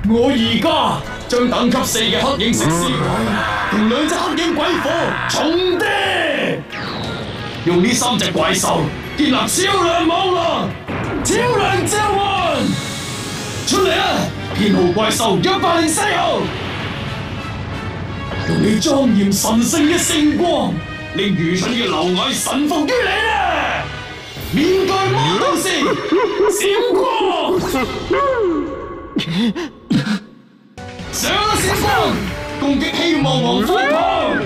我而家將等級4嘅黑影食屍鬼同2隻黑影鬼火重疊，用呢3隻怪獸建立超量網絡，超量召喚出嚟啊！編號怪獸104號，用你莊嚴神聖嘅聖光，令愚蠢嘅螻蟻臣服於你啦！面具魔導士，閃光！上啦閃光！攻擊希望王火炮！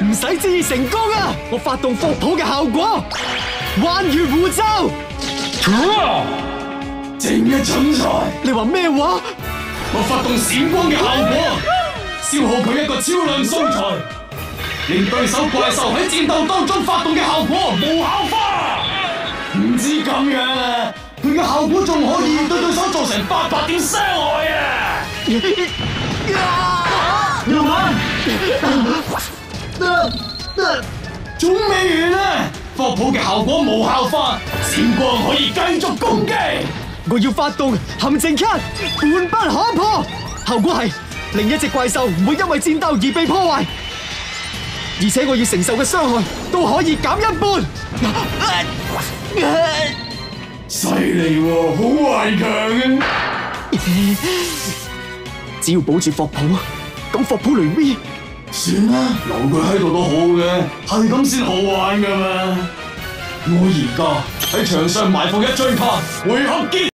唔使旨意成功啊！我發動霍普嘅效果，彎月護咒。正一蠢材！你話咩話？我發動閃光嘅效果，消耗佢一個超量素材，令對手怪獸喺戰鬥當中發動嘅效果無效化。唔知咁樣啊，佢嘅效果仲可以對對手造成800點傷害啊！要玩？仲未完啊！霍普嘅效果無效化，閃光可以繼續攻擊。我要發動陷阱卡，半不可破。效果係另一隻怪獸唔會因為戰鬥而被破壞，而且我要承受嘅傷害都可以減1半。犀利喎，好頑強啊！只要保住霍普，咁霍普雷 V 算啦，留佢喺度都好嘅，係咁先好玩噶嘛。我而家喺場上埋伏一追拍，回合結。